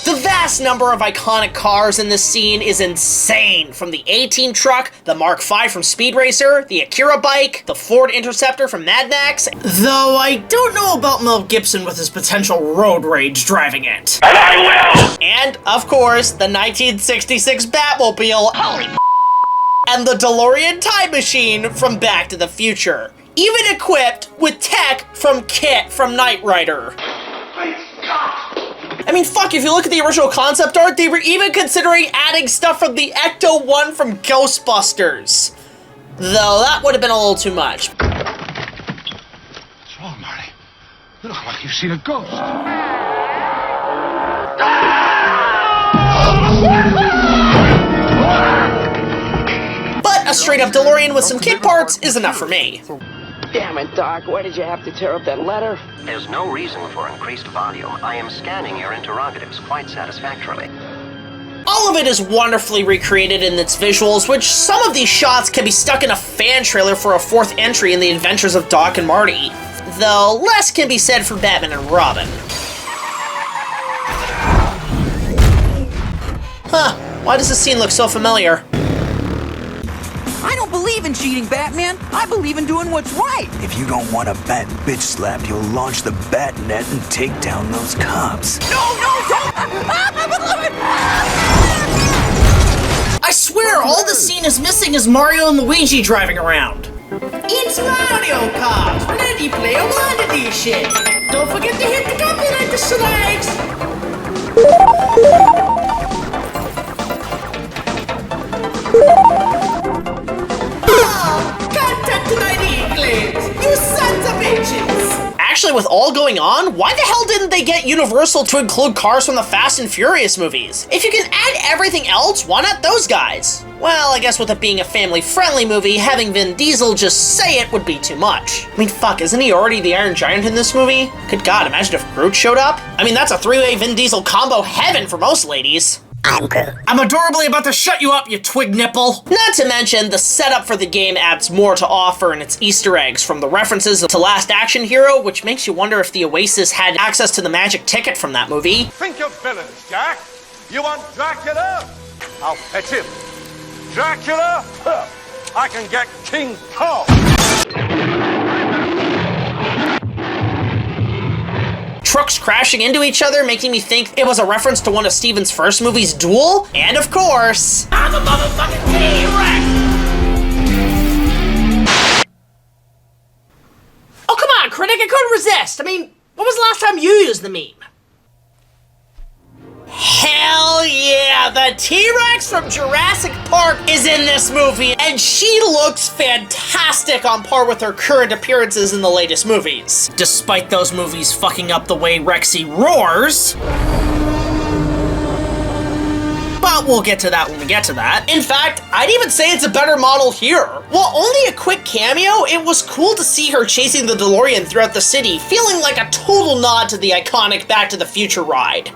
The vast number of iconic cars in this scene is insane, from the A-Team truck, the Mark V from Speed Racer, the Akira bike, the Ford Interceptor from Mad Max, though I don't know about Mel Gibson with his potential road rage driving it. And I will! And, of course, the 1966 Batmobile, holy and the DeLorean time machine from Back to the Future, even equipped with tech from Kit from Knight Rider. I mean, fuck, if you look at the original concept art, they were even considering adding stuff from the Ecto-1 from Ghostbusters. Though, that would have been a little too much. What's wrong, Marty? You look like you've seen a ghost. But a straight-up DeLorean with some kit parts is enough for me. Damn it, Doc. Why did you have to tear up that letter? There's no reason for increased volume. I am scanning your interrogatives quite satisfactorily. All of it is wonderfully recreated in its visuals, which some of these shots can be stuck in a fan trailer for a fourth entry in the Adventures of Doc and Marty. Though less can be said for Batman and Robin. Huh, why does this scene look so familiar? I don't believe in cheating, Batman. I believe in doing what's right. If you don't want a bat bitch slap, you'll launch the bat net and take down those cops. No, don't! I swear, all this scene is missing is Mario and Luigi driving around. It's Mario Kart, Ready Player One Edition. Don't forget to hit the copyright dislikes. Content tonight, English! You sons of bitches! Actually, with all going on, why the hell didn't they get Universal to include cars from the Fast and Furious movies? If you can add everything else, why not those guys? Well, I guess with it being a family-friendly movie, having Vin Diesel just say it would be too much. I mean, fuck, isn't he already the Iron Giant in this movie? Good God, imagine if Groot showed up. I mean, that's a three-way Vin Diesel combo heaven for most ladies. I'm Groot. I'm adorably about to shut you up, you twig nipple. Not to mention, the setup for the game adds more to offer in its Easter eggs, from the references to Last Action Hero, which makes you wonder if the Oasis had access to the magic ticket from that movie. Think of villains, Jack. You want Dracula? I'll fetch him. Dracula? Huh. I can get King Kong. Trucks crashing into each other, making me think it was a reference to one of Steven's first movies, Duel. And of course, I'm a motherfucking T-Rex! Oh, come on, Critic, I couldn't resist. I mean, when was the last time you used the meme? Hell yeah, the T-Rex from Jurassic Park is in this movie, and she looks fantastic on par with her current appearances in the latest movies. Despite those movies fucking up the way Rexy roars. But we'll get to that when we get to that. In fact, I'd even say it's a better model here. While only a quick cameo, it was cool to see her chasing the DeLorean throughout the city, feeling like a total nod to the iconic Back to the Future ride.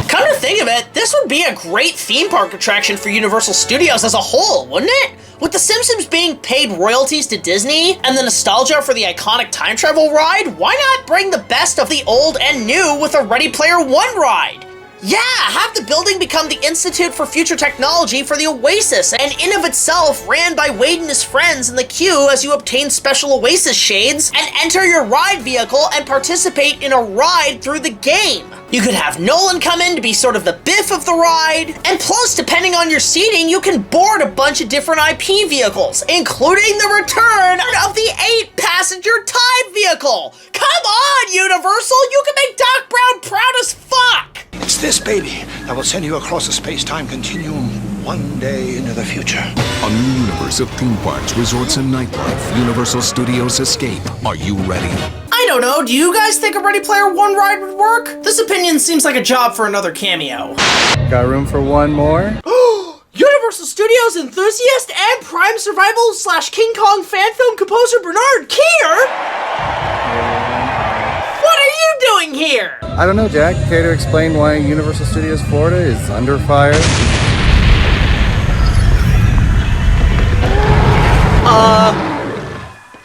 Come to think of it, this would be a great theme park attraction for Universal Studios as a whole, wouldn't it? With The Simpsons being paid royalties to Disney, and the nostalgia for the iconic time travel ride, why not bring the best of the old and new with a Ready Player One ride? Yeah, have the building become the Institute for Future Technology for the Oasis, and in of itself ran by Wade and his friends in the queue as you obtain special Oasis shades and enter your ride vehicle and participate in a ride through the game. You could have Nolan come in to be sort of the Biff of the ride, and plus, depending on your seating, you can board a bunch of different IP vehicles, including the return of the 8-passenger time vehicle. Come on, Universal, you can make Doc Brown proud as fuck. It's this baby that will send you across the space-time continuum one day into the future. A new universe of theme parks, resorts, and nightlife. Universal Studios Escape. Are you ready? I don't know, do you guys think a Ready Player One ride would work? This opinion seems like a job for another cameo. Got room for one more? Universal Studios enthusiast and Prime Survival / King Kong fan film composer Bernard Keir? What are you doing here? I don't know, Jack. Care to explain why Universal Studios Florida is under fire?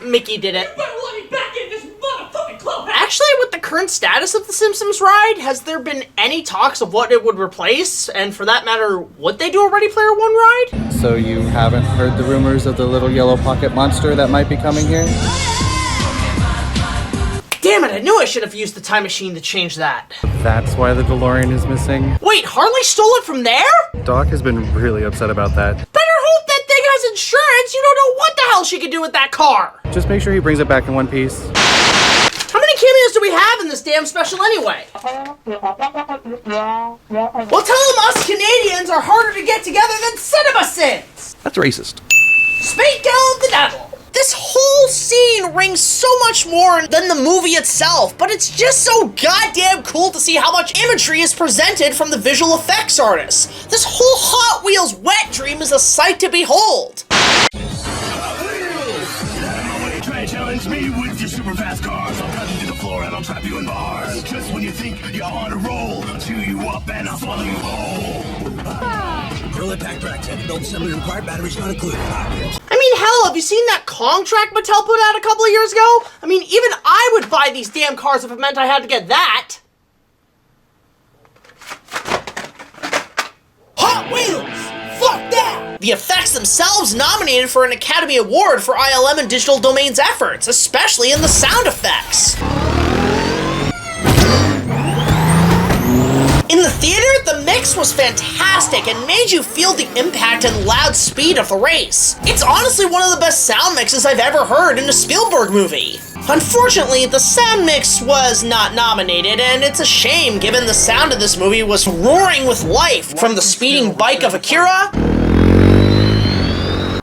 Mickey did it. Actually, with the current status of the Simpsons ride, has there been any talks of what it would replace? And for that matter, would they do a Ready Player One ride? So you haven't heard the rumors of the little yellow pocket monster that might be coming here? Damn it, I knew I should have used the time machine to change that. That's why the DeLorean is missing? Wait, Harley stole it from there? Doc has been really upset about that. Better hope that thing has insurance. You don't know what the hell she could do with that car. Just make sure he brings it back in one piece. How many cameos do we have in this damn special anyway? Well, tell them us Canadians are harder to get together than cinema sins. That's racist. Speak of the devil. This whole scene rings so much more than the movie itself, but it's just so goddamn cool to see how much imagery is presented from the visual effects artists. This whole Hot Wheels wet dream is a sight to behold. Try to challenge me with your super fast cars. I'll cut you to the floor and I'll trap you in bars. Just when you think you're on a roll, I'll chew you up and I'll swallow you whole. Gorilla Pack Track 10. Build assembly required. Batteries not included. I mean, hell, have you seen that Kong track Mattel put out a couple of years ago? I mean, even I would buy these damn cars if it meant I had to get that. Hot Wheels! Fuck that! The effects themselves nominated for an Academy Award for ILM and Digital Domain's efforts, especially in the sound effects. In the theater, the mix was fantastic and made you feel the impact and loud speed of the race. It's honestly one of the best sound mixes I've ever heard in a Spielberg movie. Unfortunately, the sound mix was not nominated, and it's a shame given the sound of this movie was roaring with life, from the speeding bike of Akira,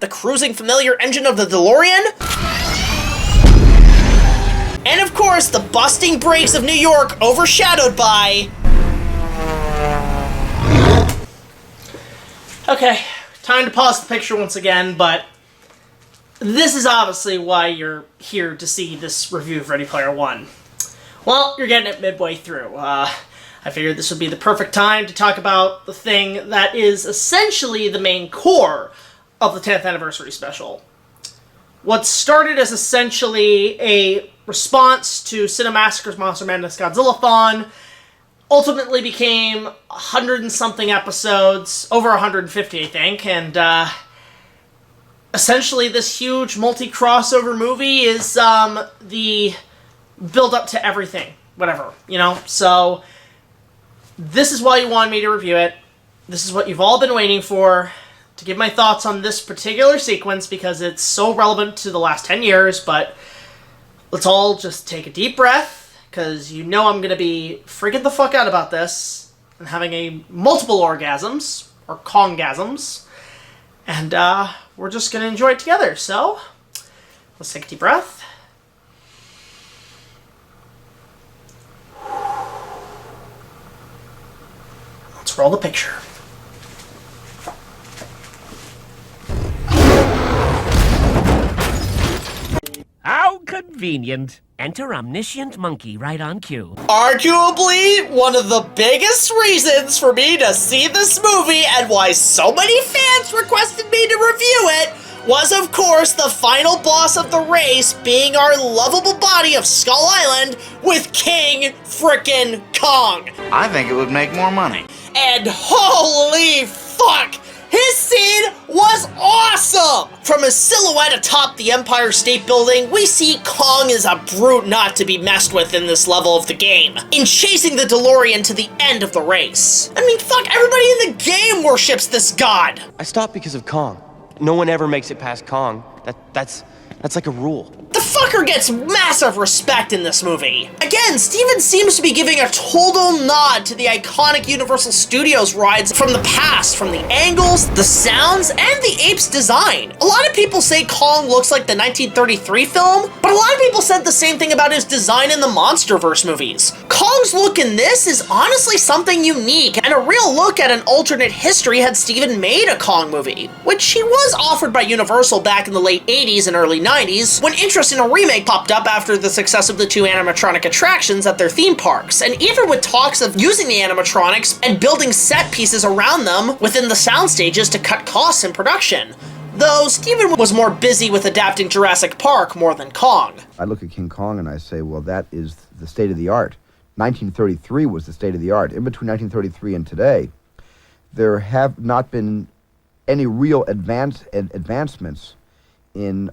the cruising familiar engine of the DeLorean, and of course the busting brakes of New York overshadowed by... Okay, time to pause the picture once again, but this is obviously why you're here to see this review of Ready Player One. Well, you're getting it midway through. I figured this would be the perfect time to talk about the thing that is essentially the main core of the 10th anniversary special. What started as essentially a response to Cinemassacre's Monster Madness Godzilla-thon ultimately became 100 and something episodes, over 150 I think, and essentially this huge multi-crossover movie is the build-up to everything, whatever, you know? So this is why you wanted me to review it. This is what you've all been waiting for, to give my thoughts on this particular sequence because it's so relevant to the last 10 years, but let's all just take a deep breath because you know I'm going to be freaking the fuck out about this and having multiple orgasms, or Konggasms, and we're just going to enjoy it together. So let's take a deep breath. Let's roll the picture. How convenient. Enter omniscient monkey right on cue. Arguably, one of the biggest reasons for me to see this movie and why so many fans requested me to review it was, of course, the final boss of the race being our lovable body of Skull Island with King Frickin' Kong. I think it would make more money. And holy fuck! His scene was awesome! From his silhouette atop the Empire State Building, we see Kong is a brute not to be messed with in this level of the game, in chasing the DeLorean to the end of the race. I mean, fuck, everybody in the game worships this god! I stopped because of Kong. No one ever makes it past Kong. That's like a rule. The fucker gets massive respect in this movie. Again, Steven seems to be giving a total nod to the iconic Universal Studios rides from the past, from the angles, the sounds, and the ape's design. A lot of people say Kong looks like the 1933 film, but a lot of people said the same thing about his design in the MonsterVerse movies. Kong's look in this is honestly something unique, and a real look at an alternate history had Steven made a Kong movie, which he was offered by Universal back in the late 80s and early 90s, when interest in a remake popped up after the success of the two animatronic attractions at their theme parks, and even with talks of using the animatronics and building set pieces around them within the sound stages to cut costs in production. Though Steven was more busy with adapting Jurassic Park more than Kong. I look at King Kong and I say, well, that is the state of the art. 1933 was the state of the art. In between 1933 and today, there have not been any real advancements in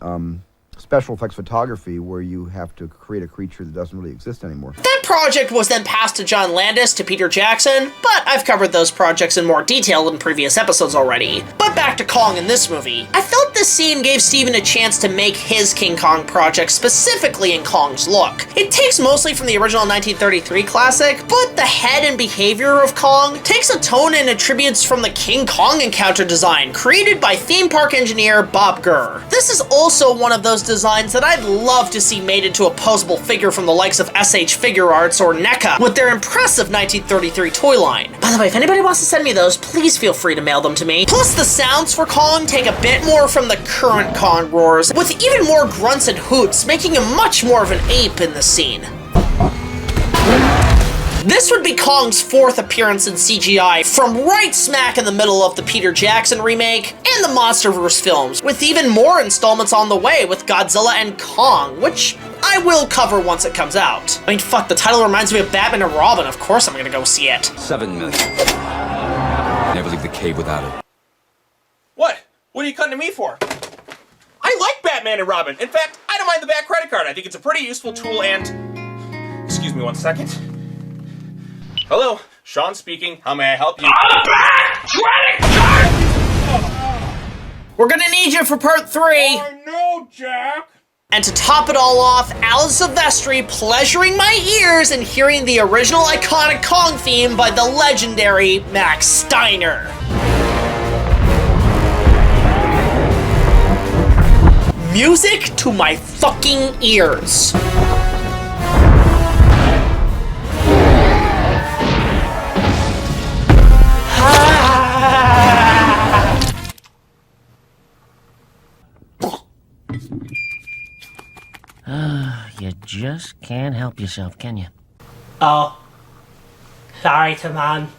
special effects photography where you have to create a creature that doesn't really exist anymore. That project was then passed to John Landis to Peter Jackson, but I've covered those projects in more detail in previous episodes already. But back to Kong in this movie. I felt this scene gave Steven a chance to make his King Kong project specifically in Kong's look. It takes mostly from the original 1933 classic, but the head and behavior of Kong takes a tone and attributes from the King Kong encounter design created by theme park engineer Bob Gurr. This is also one of those designs that I'd love to see made into a posable figure from the likes of SH Figure Arts or NECA with their impressive 1933 toy line. By the way, if anybody wants to send me those, please feel free to mail them to me. Plus, the sounds for Kong take a bit more from the current Kong roars, with even more grunts and hoots, making him much more of an ape in this scene. This would be Kong's fourth appearance in CGI, from right smack in the middle of the Peter Jackson remake and the MonsterVerse films, with even more installments on the way with Godzilla and Kong, which I will cover once it comes out. I mean, fuck, the title reminds me of Batman and Robin, of course I'm gonna go see it. 7 million. Never leave the cave without it. What? What are you cutting to me for? I like Batman and Robin. In fact, I don't mind the Bat credit card. I think it's a pretty useful tool and... Excuse me one second. Hello, Sean speaking. How may I help you? We're gonna need you for part 3. No, Jack. And to top it all off, Alan Silvestri pleasuring my ears and hearing the original iconic Kong theme by the legendary Max Steiner. Music to my fucking ears. You just can't help yourself, can you? Oh. Sorry, Taman.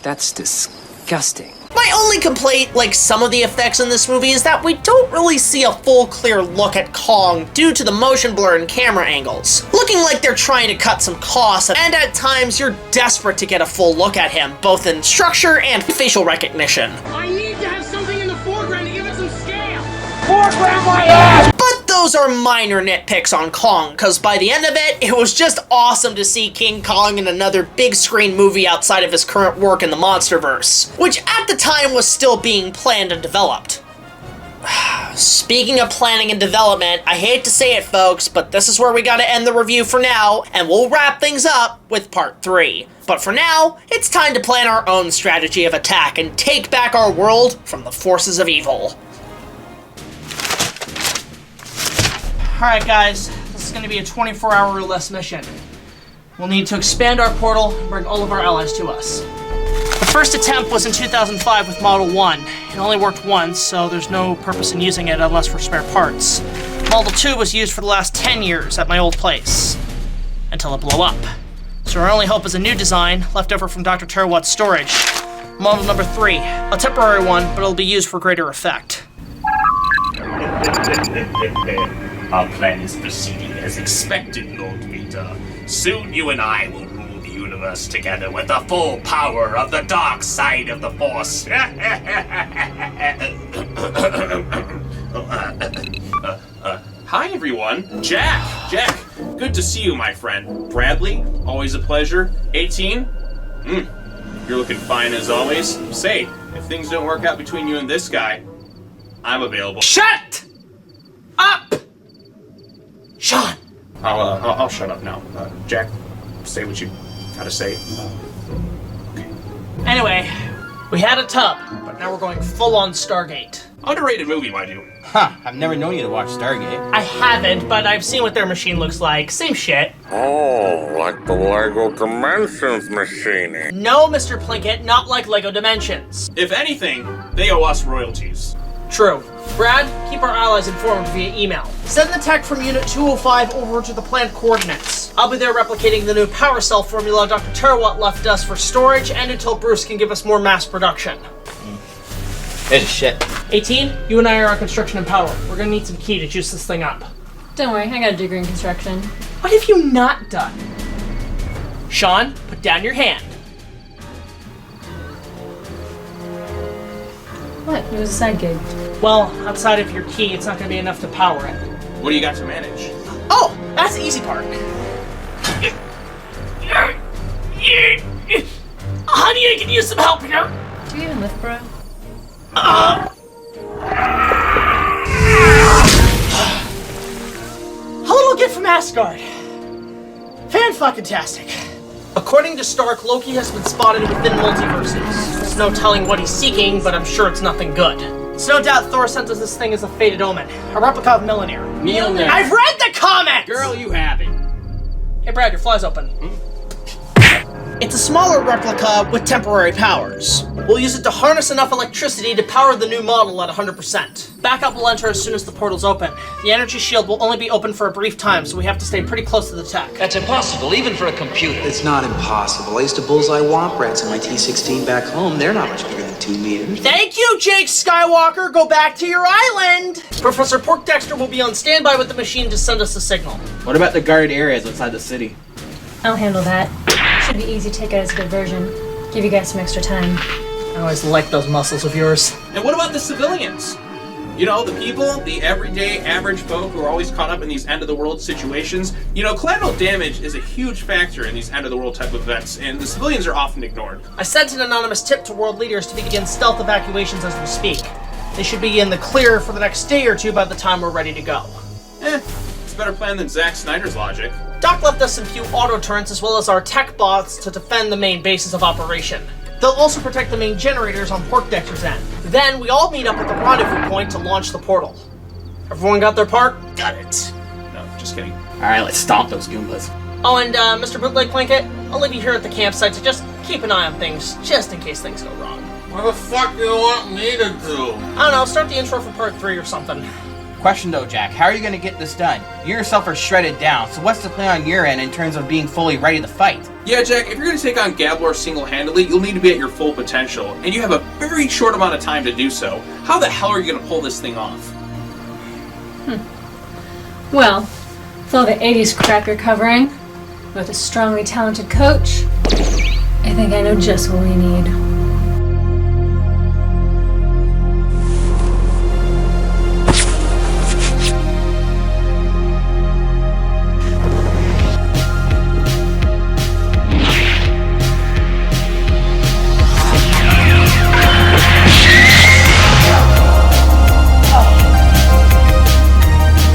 That's disgusting. My only complaint, like some of the effects in this movie, is that we don't really see a full clear look at Kong due to the motion blur and camera angles. Looking like they're trying to cut some costs, and at times you're desperate to get a full look at him, both in structure and facial recognition. I need to have something in the foreground to give it some scale! Foreground my ass! But those are minor nitpicks on Kong, because by the end of it, it was just awesome to see King Kong in another big screen movie outside of his current work in the Monsterverse, which at the time was still being planned and developed. Speaking of planning and development, I hate to say it folks, but this is where we gotta end the review for now, and we'll wrap things up with part 3. But for now, it's time to plan our own strategy of attack and take back our world from the forces of evil. Alright guys, this is going to be a 24-hour or less mission. We'll need to expand our portal and bring all of our allies to us. The first attempt was in 2005 with Model 1. It only worked once, so there's no purpose in using it unless for spare parts. Model 2 was used for the last 10 years at my old place, until it blew up. So our only hope is a new design, left over from Dr. Terawatt's storage. Model number 3, a temporary one, but it'll be used for greater effect. Our plan is proceeding as expected, Lord Vader. Soon you and I will rule the universe together with the full power of the dark side of the Force. Hi everyone, Jack, good to see you, my friend. Bradley, always a pleasure. 18? You're looking fine as always. Say, if things don't work out between you and this guy, I'm available. Shut up! Sean! I'll shut up now. Jack, say what you gotta say. Anyway, we had a tub, but now we're going full on Stargate. Underrated movie, mind you. Huh, I've never known you to watch Stargate. I haven't, but I've seen what their machine looks like. Same shit. Oh, like the LEGO Dimensions machine. No, Mr. Plinkett, not like LEGO Dimensions. If anything, they owe us royalties. True. Brad, keep our allies informed via email. Send the tech from Unit 205 over to the planned coordinates. I'll be there replicating the new power cell formula Dr. Terawatt left us for storage and until Bruce can give us more mass production. It's shit. 18, you and I are on construction and power. We're gonna need some key to juice this thing up. Don't worry, I got a degree in construction. What have you not done? Sean, put down your hand. What? It was a side gig. Well, outside of your key, it's not gonna be enough to power it. What do you got to manage? Oh, that's the easy part. Honey, I can use some help here. Do you even lift, bro? A little gift from Asgard. Fan-fucking-tastic. According to Stark, Loki has been spotted within multiverses. There's no telling what he's seeking, but I'm sure it's nothing good. It's no doubt Thor sent us this thing as a fated omen. A replica of Mjolnir. Mjolnir. I've read the comments! Girl, you have it. Hey Brad, your fly's open. It's a smaller replica with temporary powers. We'll use it to harness enough electricity to power the new model at 100%. Backup will enter as soon as the portal's open. The energy shield will only be open for a brief time, so we have to stay pretty close to the tech. That's impossible, even for a computer. It's not impossible. I used to bullseye womp rats in my T-16 back home. They're not much bigger than 2 meters. Thank you, Jake Skywalker! Go back to your island! Professor Porkdexter will be on standby with the machine to send us a signal. What about the guard areas outside the city? I'll handle that. Should be easy to take out as a diversion. Give you guys some extra time. I always like those muscles of yours. And what about the civilians? You know, the people, the everyday average folk who are always caught up in these end-of-the-world situations. You know, collateral damage is a huge factor in these end-of-the-world type events, and the civilians are often ignored. I sent an anonymous tip to world leaders to begin stealth evacuations as we speak. They should be in the clear for the next day or two by the time we're ready to go. It's a better plan than Zack Snyder's logic. Doc left us some few auto turrets as well as our tech bots to defend the main bases of operation. They'll also protect the main generators on Porkdexter's end. Then we all meet up at the rendezvous point to launch the portal. Everyone got their part? Got it. No, just kidding. Alright, let's stomp those Goombas. Oh, and Mr. Bootleg Plinkett, I'll leave you here at the campsite to just keep an eye on things, just in case things go wrong. What the fuck do you want me to do? I don't know, start the intro for part 3 or something. Question though, Jack, how are you going to get this done? You yourself are shredded down, so what's the plan on your end in terms of being fully ready to fight? Yeah, Jack, if you're going to take on Gablor single-handedly, you'll need to be at your full potential, and you have a very short amount of time to do so. How the hell are you going to pull this thing off? Well, with all the 80s crap you're covering, with a strongly talented coach, I think I know just what we need.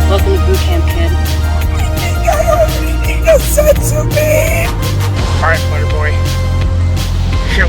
Welcome to boot camp, kid. I only need a sense of me! Alright, Spider Boy. Shoot.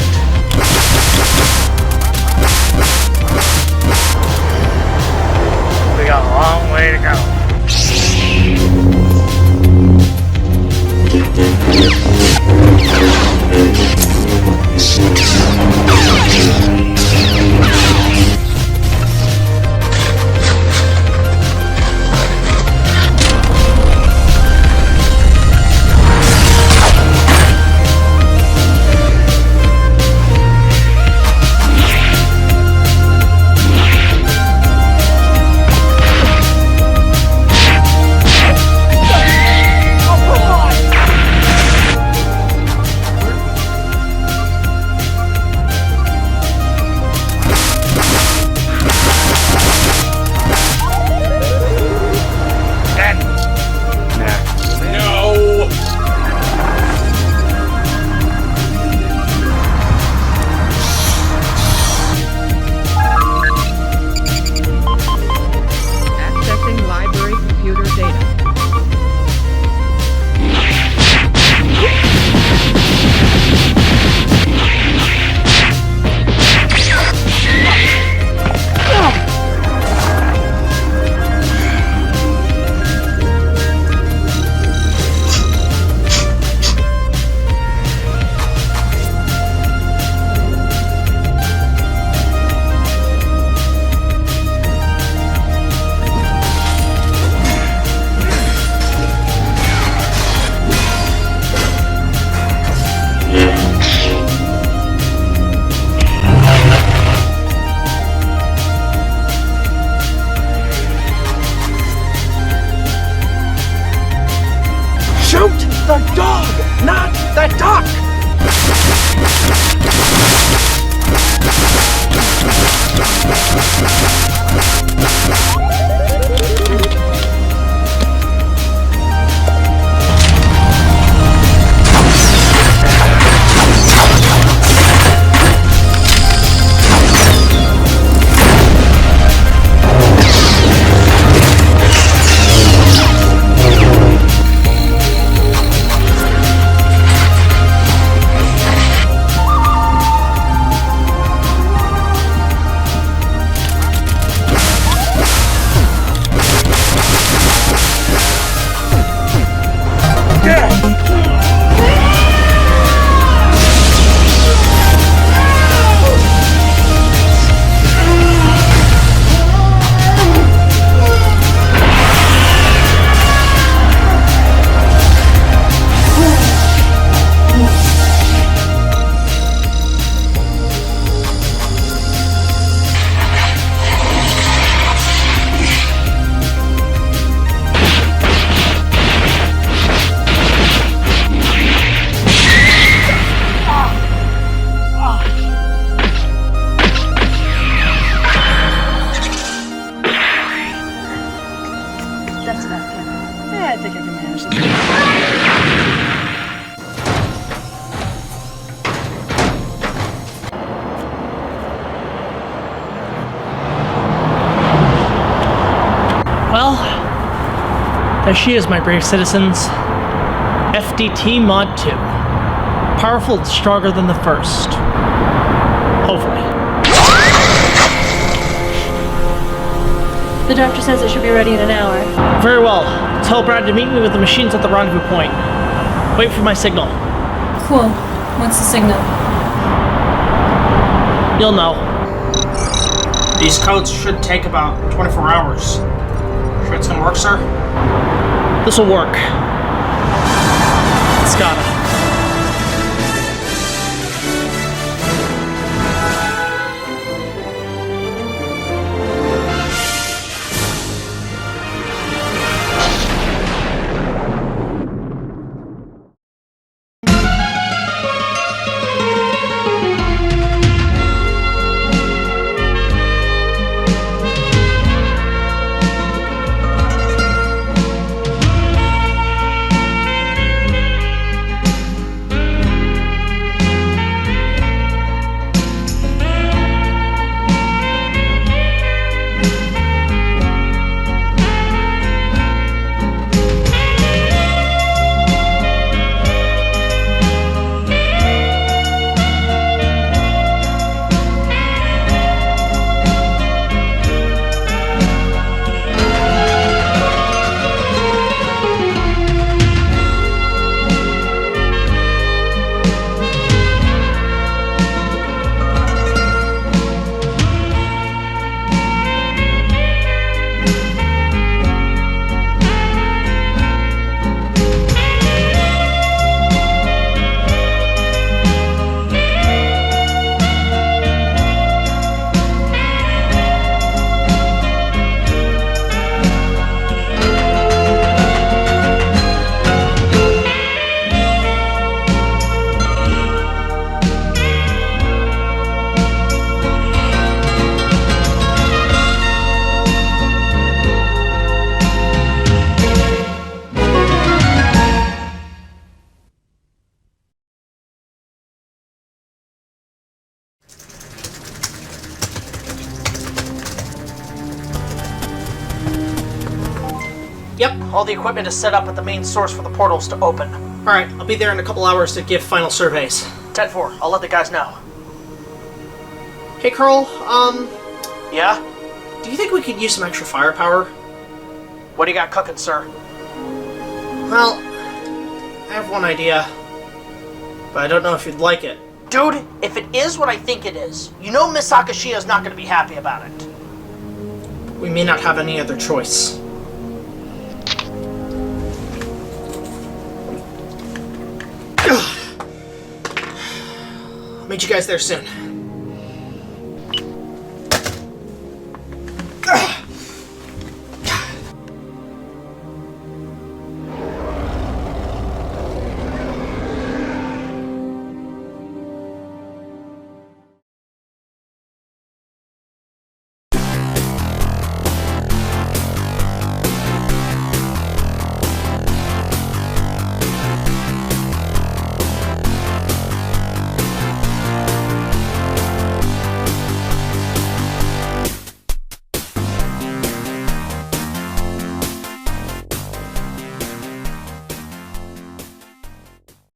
As she is, my brave citizens. FDT Mod 2. Powerful and stronger than the first. Hopefully. The doctor says it should be ready in an hour. Very well. Tell Brad to meet me with the machines at the rendezvous point. Wait for my signal. Cool. What's the signal? You'll know. These codes should take about 24 hours. Sure it's gonna work, sir? This'll work. It's gotta. Yep, all the equipment is set up at the main source for the portals to open. Alright, I'll be there in a couple hours to give final surveys. 10-4, I'll let the guys know. Hey Carl, yeah? Do you think we could use some extra firepower? What do you got cooking, sir? Well, I have one idea, but I don't know if you'd like it. Dude, if it is what I think it is, you know Miss Sakashiya's not going to be happy about it. We may not have any other choice. I'll meet you guys there soon.